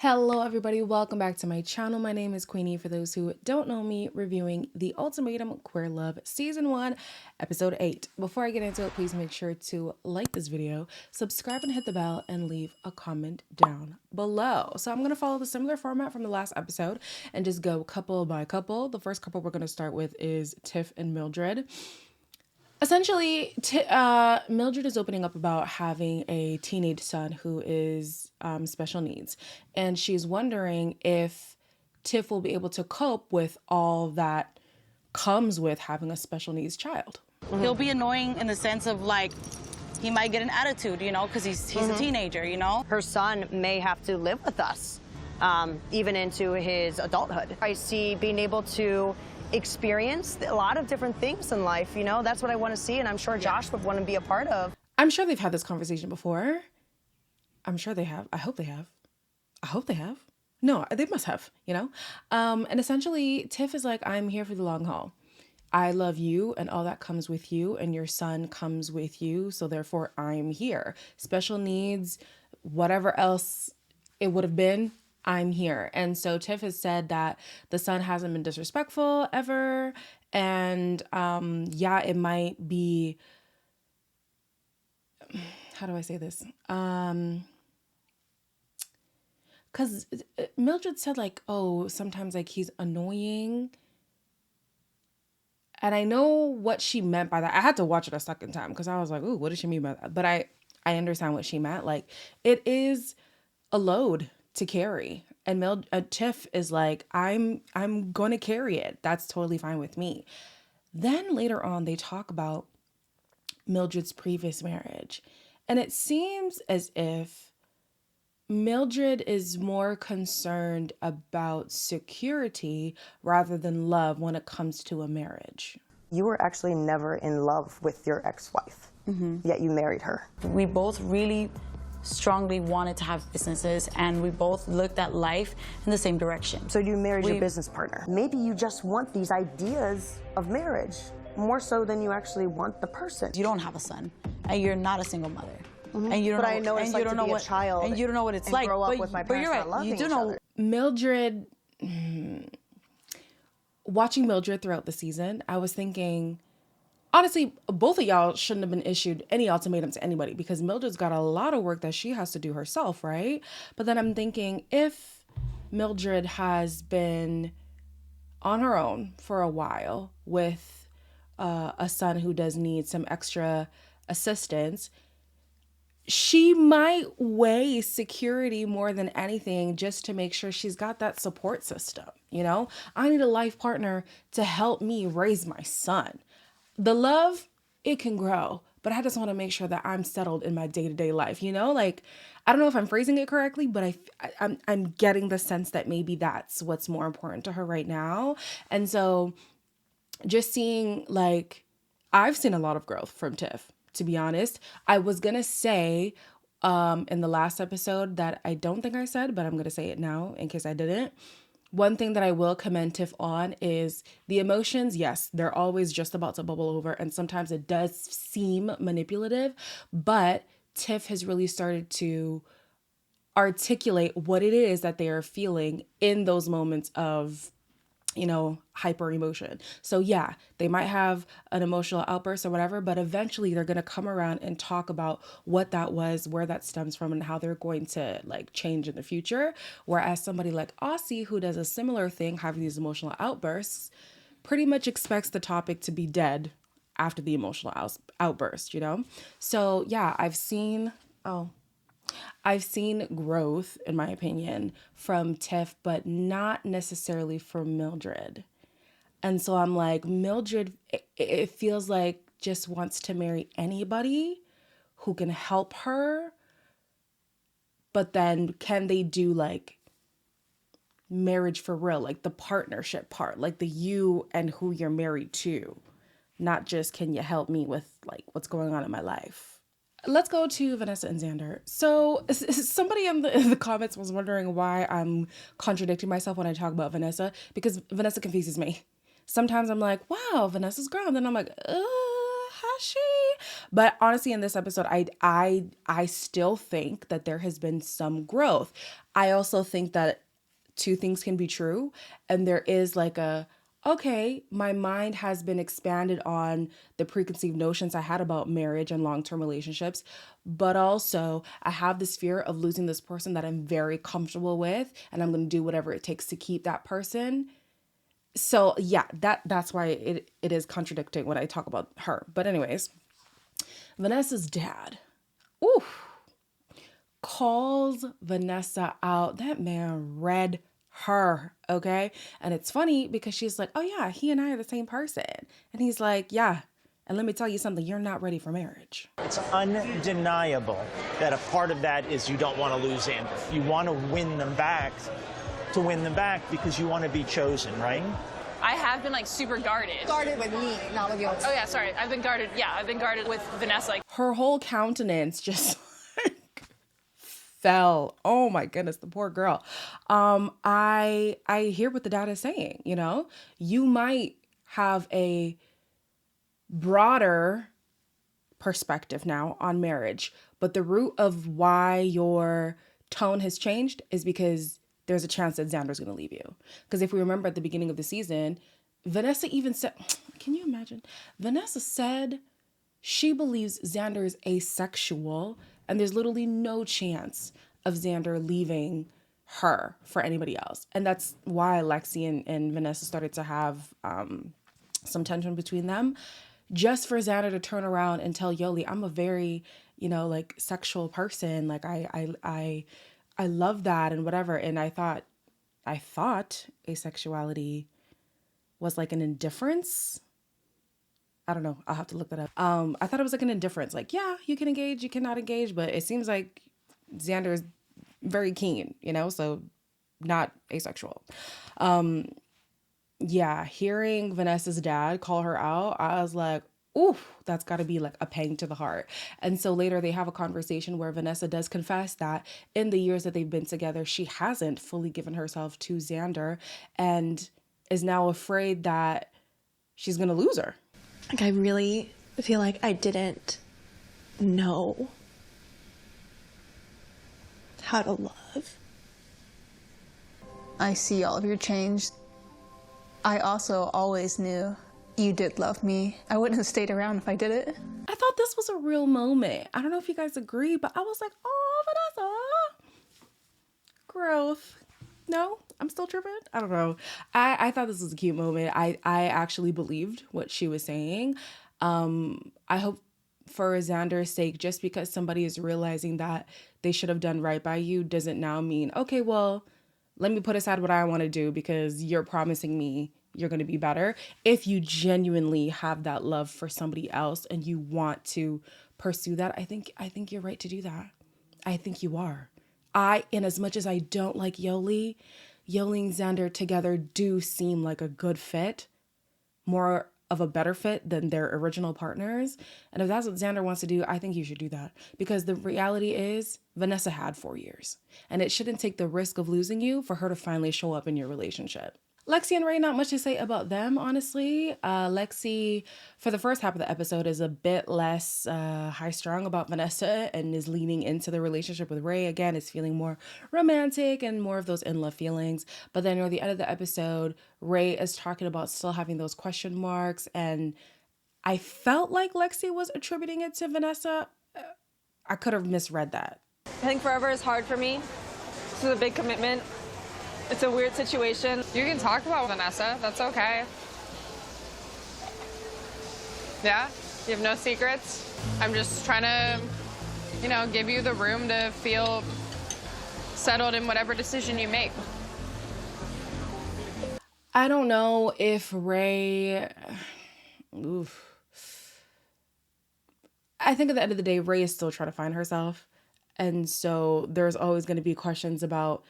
Hello everybody, welcome back to my channel. My name is Queenie. For those who don't know me, reviewing The Ultimatum Queer Love Season 1, Episode 8. Before I get into it, please make sure to like this video, subscribe and hit the bell, and leave a comment down below. So I'm going to follow the similar format from the last episode and just go couple by couple. The first couple we're going to start with is Tiff and Mildred. Essentially, Mildred is opening up about having a teenage son who is special needs. And she's wondering if Tiff will be able to cope with all that comes with having a special needs child. He'll be annoying in the sense of like, he might get an attitude, you know, because he's a teenager, you know? Her son may have to live with us, even into his adulthood. I see being able to experience a lot of different things in life, you know? That's what I want to see, and I'm sure Josh would want to be a part of. I'm sure they've had this conversation before. I'm sure they have. I hope they have. I hope they have. No, they must have, you know? And essentially, Tiff is like, I'm here for the long haul. I love you and all that comes with you, and your son comes with you, so therefore I'm here. Special needs, whatever else it would have been, I'm here. And so Tiff has said that the son hasn't been disrespectful ever, and yeah, it might be, how do I say this? Because Mildred said like, oh, sometimes like he's annoying. And I know what she meant by that. I had to watch it a second time because I was like, ooh, what does she mean by that? But I understand what she meant. Like, it is a load to carry. And Tiff is like, I'm going to carry it. That's totally fine with me. Then later on, they talk about Mildred's previous marriage. And it seems as if Mildred is more concerned about security rather than love when it comes to a marriage. You were actually never in love with your ex-wife, yet you married her. We both really strongly wanted to have businesses, and we both looked at life in the same direction. So you married your business partner. Maybe you just want these ideas of marriage more so than you actually want the person. You don't have a son, and you're not a single mother. And you don't But I know it's like to be a child and you don't know what it's and like. grow up with my but you're parents not right. You loving do each know. other. Mildred, watching Mildred throughout the season, I was thinking, honestly, both of y'all shouldn't have been issued any ultimatum to anybody because Mildred's got a lot of work that she has to do herself, right? But then I'm thinking, if Mildred has been on her own for a while with a son who does need some extra assistance, she might weigh security more than anything just to make sure she's got that support system. You know, I need a life partner to help me raise my son. The love, it can grow, but I just want to make sure that I'm settled in my day-to-day life. You know, like, I don't know if I'm phrasing it correctly, but I'm getting the sense that maybe that's what's more important to her right now. And so just seeing, like, I've seen a lot of growth from Tiff. To be honest, I was going to say in the last episode that I don't think I said, but I'm going to say it now in case I didn't. One thing that I will commend Tiff on is the emotions. Yes, they're always just about to bubble over. And sometimes it does seem manipulative, but Tiff has really started to articulate what it is that they are feeling in those moments of, you know, hyper emotion. So yeah, they might have an emotional outburst or whatever, but eventually they're going to come around and talk about what that was, where that stems from, and how they're going to like change in the future. Whereas somebody like Aussie, who does a similar thing, having these emotional outbursts, pretty much expects the topic to be dead after the emotional outburst, you know? So yeah, I've seen growth, in my opinion, from Tiff, but not necessarily from Mildred. And so I'm like, Mildred, it feels like just wants to marry anybody who can help her. But then can they do like marriage for real, like the partnership part, like the you and who you're married to, not just can you help me with like what's going on in my life. Let's go to Vanessa and Xander. So somebody in the comments was wondering why I'm contradicting myself when I talk about Vanessa, because Vanessa confuses me. Sometimes I'm like, wow, Vanessa's grown. Then I'm like, has she? But honestly, in this episode, I still think that there has been some growth. I also think that two things can be true, and there is like a, okay, my mind has been expanded on the preconceived notions I had about marriage and long-term relationships, but also I have this fear of losing this person that I'm very comfortable with, and I'm going to do whatever it takes to keep that person. So yeah, that's why it is contradicting when I talk about her. But anyways, Vanessa's dad, ooh, calls Vanessa out. That man read her, okay? And it's funny because she's like, oh yeah, he and I are the same person. And he's like, yeah. And let me tell you something, you're not ready for marriage. It's undeniable that a part of that is you don't want to lose Andrew. You want to win them back because you want to be chosen, right? I have been like super guarded. Guarded with me, not with you. Oh yeah, sorry. I've been guarded. Yeah, I've been guarded with Vanessa. Like, her whole countenance just like fell. Oh my goodness, the poor girl. I hear what the dad is saying, you know? You might have a broader perspective now on marriage, but the root of why your tone has changed is because there's a chance that Xander's going to leave you. Because if we remember at the beginning of the season, Vanessa even said, can you imagine? Vanessa said she believes Xander is asexual and there's literally no chance of Xander leaving her for anybody else. And that's why Lexi and Vanessa started to have some tension between them, just for Xander to turn around and tell Yoli, I'm a very, like sexual person. Like I love that and whatever. And I thought asexuality was like an indifference. I don't know. I'll have to look that up. I thought it was like an indifference. Like, yeah, you can engage, you cannot engage, but it seems like Xander is very keen, so not asexual. Yeah, hearing Vanessa's dad call her out, I was like, ooh, that's got to be like a pang to the heart. And so later they have a conversation where Vanessa does confess that in the years that they've been together, she hasn't fully given herself to Xander and is now afraid that she's going to lose her. Like, I really feel like I didn't know how to love. I see all of your change. I also always knew you did love me. I wouldn't have stayed around if I did it. I thought this was a real moment. I don't know if you guys agree, but I was like, oh, Vanessa. Growth. No, I'm still tripping. I don't know. I thought this was a cute moment. I actually believed what she was saying. I hope for Xander's sake, just because somebody is realizing that they should have done right by you doesn't now mean, okay, well, let me put aside what I want to do because you're promising me you're going to be better. If you genuinely have that love for somebody else and you want to pursue that, I think you're right to do that. I think you are. In as much as I don't like Yoli and Xander together do seem like a good fit, more of a better fit than their original partners. And if that's what Xander wants to do, I think you should do that. Because the reality is Vanessa had 4 years and it shouldn't take the risk of losing you for her to finally show up in your relationship. Lexi and Ray, not much to say about them, honestly. Lexi, for the first half of the episode, is a bit less high-strung about Vanessa and is leaning into the relationship with Ray. Again, is feeling more romantic and more of those in-love feelings. But then near the end of the episode, Ray is talking about still having those question marks. And I felt like Lexi was attributing it to Vanessa. I could have misread that. I think forever is hard for me. This is a big commitment. It's a weird situation. you can talk about Vanessa. That's okay. Yeah? You have no secrets? I'm just trying to, give you the room to feel settled in whatever decision you make. I don't know if Ray... Oof. I think at the end of the day, Ray is still trying to find herself. And so there's always going to be questions about,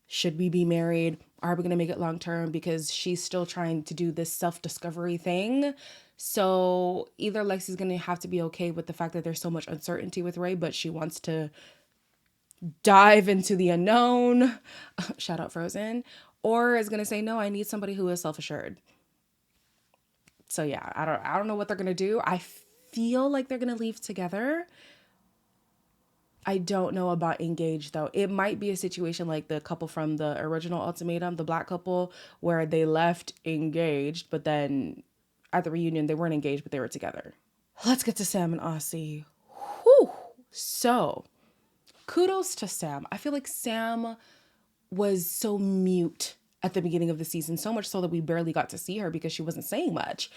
should we be married? Are we going to make it long term? Because she's still trying to do this self-discovery thing. So either Lexi's going to have to be okay with the fact that there's so much uncertainty with Ray, but she wants to dive into the unknown. Shout out Frozen. Or is going to say, no, I need somebody who is self-assured. So yeah, I don't know what they're going to do. I feel like they're gonna leave together. I don't know about engaged though. It might be a situation like the couple from the original Ultimatum, the black couple, where they left engaged, but then at the reunion they weren't engaged, but they were together. Let's get to Sam and Aussie. Whew. So, kudos to Sam. I feel like Sam was so mute at the beginning of the season, so much so that we barely got to see her because she wasn't saying much.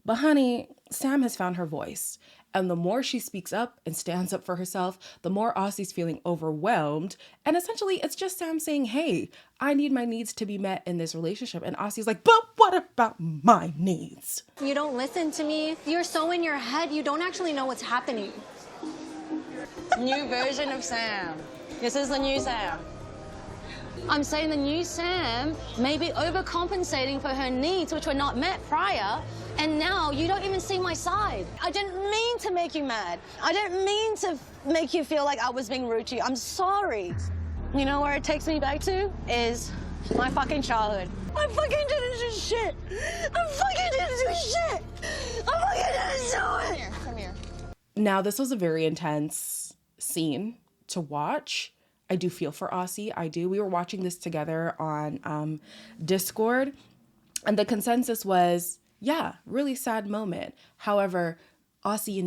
But honey, Sam has found her voice. And the more she speaks up and stands up for herself, the more Aussie's feeling overwhelmed. And essentially, it's just Sam saying, hey, I need my needs to be met in this relationship. And Aussie's like, but what about my needs? You don't listen to me. You're so in your head, you don't actually know what's happening. New version of Sam. This is the new Sam. I'm saying the new Sam may be overcompensating for her needs, which were not met prior, and now you don't even see my side. I didn't mean to make you mad. I didn't mean to make you feel like I was being rude to you. I'm sorry. You know where it takes me back to? Is my fucking childhood. I fucking didn't do shit. I fucking didn't do shit. I fucking didn't do it. Come here. Now, this was a very intense scene to watch. I do feel for Aussie. I do. We were watching this together on Discord, and the consensus was, yeah, really sad moment. However, Aussie, you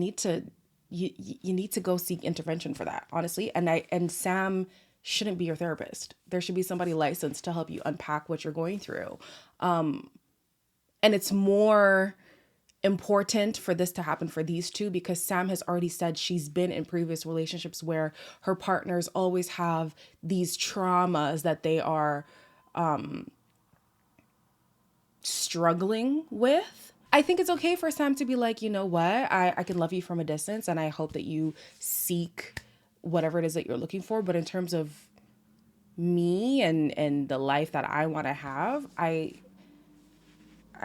need to go seek intervention for that, honestly. And Sam shouldn't be your therapist. There should be somebody licensed to help you unpack what you're going through. And it's more important for this to happen for these two because Sam has already said she's been in previous relationships where her partners always have these traumas that they are struggling with. I think it's okay for Sam to be like, you know what, I can love you from a distance and I hope that you seek whatever it is that you're looking for. But in terms of me and the life that I want to have, I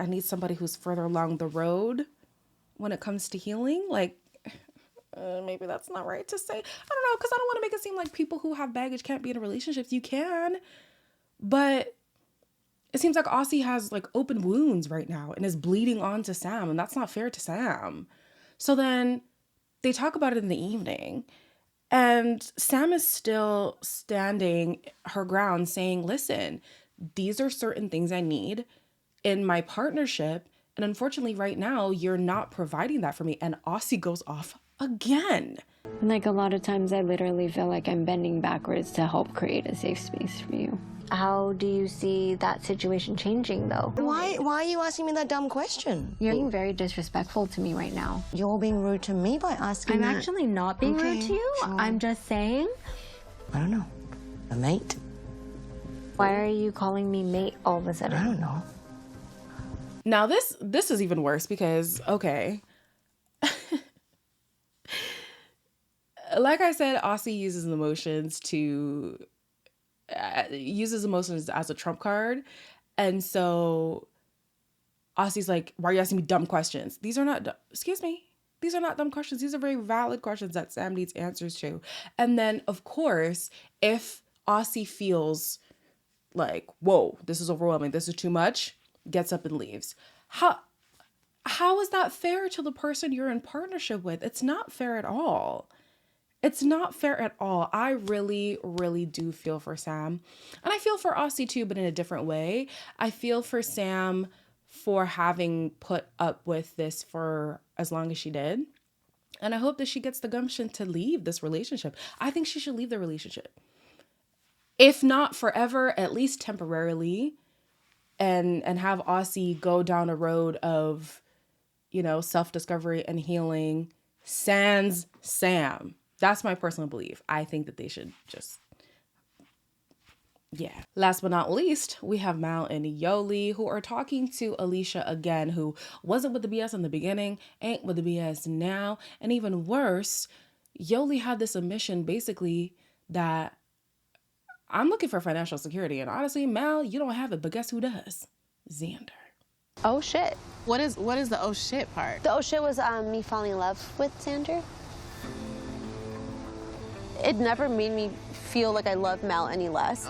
need somebody who's further along the road when it comes to healing. Like, maybe that's not right to say. I don't know, because I don't want to make it seem like people who have baggage can't be in relationships. You can. But it seems like Aussie has like open wounds right now and is bleeding on to Sam. And that's not fair to Sam. So then they talk about it in the evening. And Sam is still standing her ground saying, listen, these are certain things I need in my partnership, and unfortunately right now you're not providing that for me. And Aussie goes off again. Like a lot of times I literally feel like I'm bending backwards to help create a safe space for you. How do you see that situation changing, though? Why are you asking me that dumb question? You're being very disrespectful to me right now. You're being rude to me by asking I'm that. actually not being rude to you. Sure. I'm just saying. I don't know. A mate? Why are you calling me mate all of a sudden? I don't know. Now this is even worse because, okay. Like I said, Aussie uses emotions as a trump card. And so Aussie's like, why are you asking me dumb questions? These are not dumb questions. These are very valid questions that Sam needs answers to. And then, of course, if Aussie feels like, whoa, this is overwhelming, this is too much, gets up and leaves. How is that fair to the person you're in partnership with? It's not fair at all. It's not fair at all. I really, really do feel for Sam. And I feel for Aussie too, but in a different way. I feel for Sam for having put up with this for as long as she did. And I hope that she gets the gumption to leave this relationship. I think she should leave the relationship. If not forever, at least temporarily. And have Aussie go down a road of, self-discovery and healing sans Sam. That's my personal belief. I think that they should just, yeah. Last but not least, we have Mal and Yoli, who are talking to Alicia again, who wasn't with the BS in the beginning, ain't with the BS now. And even worse, Yoli had this admission basically that I'm looking for financial security. And honestly, Mal, you don't have it, but guess who does? Xander. Oh shit. What is the oh shit part? The oh shit was me falling in love with Xander. It never made me feel like I love Mal any less.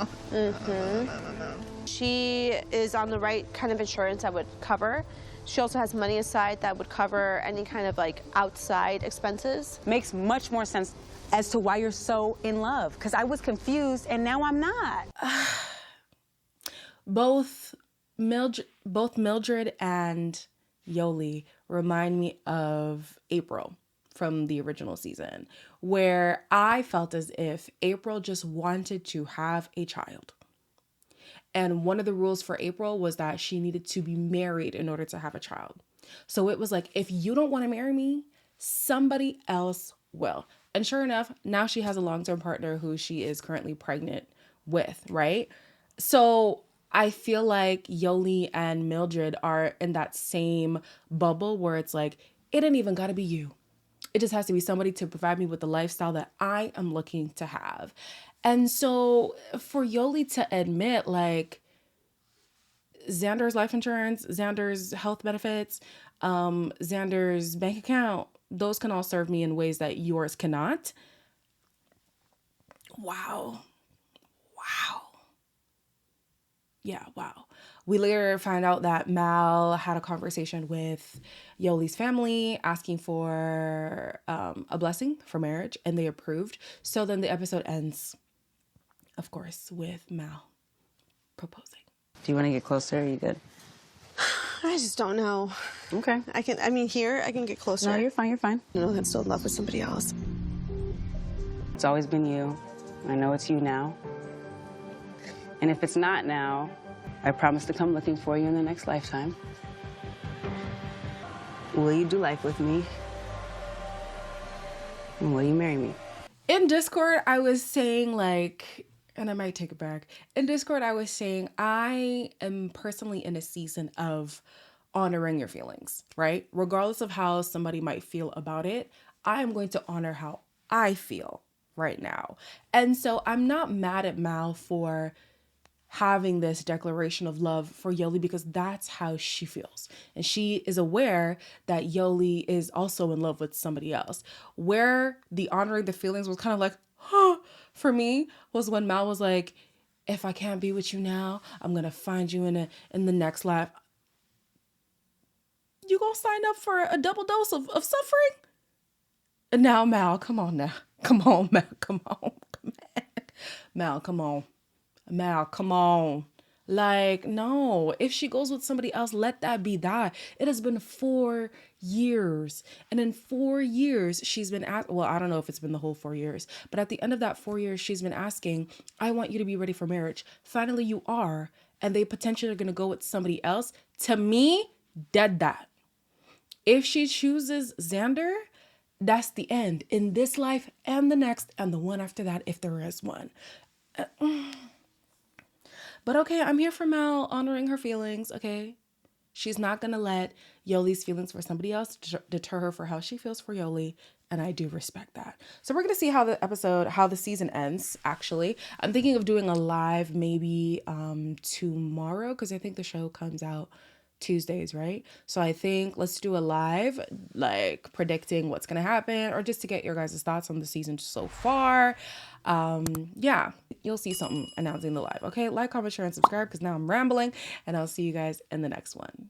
She is on the right kind of insurance that would cover She also has money aside that would cover any kind of like outside expenses. Makes much more sense as to why you're so in love. Because I was confused and now I'm not. Both Mildred and Yoli remind me of April from the original season, where I felt as if April just wanted to have a child. And one of the rules for April was that she needed to be married in order to have a child. So it was like, if you don't want to marry me, somebody else will. And sure enough, now she has a long-term partner who she is currently pregnant with, right? So I feel like Yoli and Mildred are in that same bubble where it's like, it ain't even got to be you. It just has to be somebody to provide me with the lifestyle that I am looking to have. And so for Yoli to admit, like, Xander's life insurance, Xander's health benefits, Xander's bank account, those can all serve me in ways that yours cannot. Wow. Yeah, wow. We later find out that Mal had a conversation with Yoli's family asking for a blessing for marriage, and they approved. So then the episode ends, of course, with Mal proposing. Do you want to get closer? Are you good? I just don't know. Okay. I can get closer. No, you're fine, you're fine. I know I'm still in love with somebody else. It's always been you. I know it's you now. And if it's not now, I promise to come looking for you in the next lifetime. Will you do life with me? And will you marry me? In Discord, I was saying, like, and I might take it back. In Discord, I was saying I am personally in a season of honoring your feelings, right? Regardless of how somebody might feel about it, I am going to honor how I feel right now. And so I'm not mad at Mal for having this declaration of love for Yoli because that's how she feels. And she is aware that Yoli is also in love with somebody else. Where the honoring the feelings was kind of like, huh, for me, was when Mal was like, if I can't be with you now, I'm going to find you in the next life. You gonna sign up for a double dose of suffering? And now, Mal, come on now. Come on, Mal, come on. Mal, come on. Mal, come on. Like, no, if she goes with somebody else, let that be that. It has been 4 years. And in 4 years, she's been well, I don't know if it's been the whole 4 years, but at the end of that 4 years, she's been asking, I want you to be ready for marriage. Finally, you are. And they potentially are going to go with somebody else. To me, dead that. If she chooses Xander, that's the end in this life and the next and the one after that, if there is one. But okay, I'm here for Mal honoring her feelings, okay? She's not going to let Yoli's feelings for somebody else deter her for how she feels for Yoli, and I do respect that. So we're going to see how the season ends, actually. I'm thinking of doing a live maybe tomorrow, because I think the show comes out Tuesdays, right? So I think let's do a live, like predicting what's going to happen, or just to get your guys' thoughts on the season so far. Yeah, you'll see something announcing the live. Okay, like, comment, share, and subscribe because now I'm rambling, and I'll see you guys in the next one.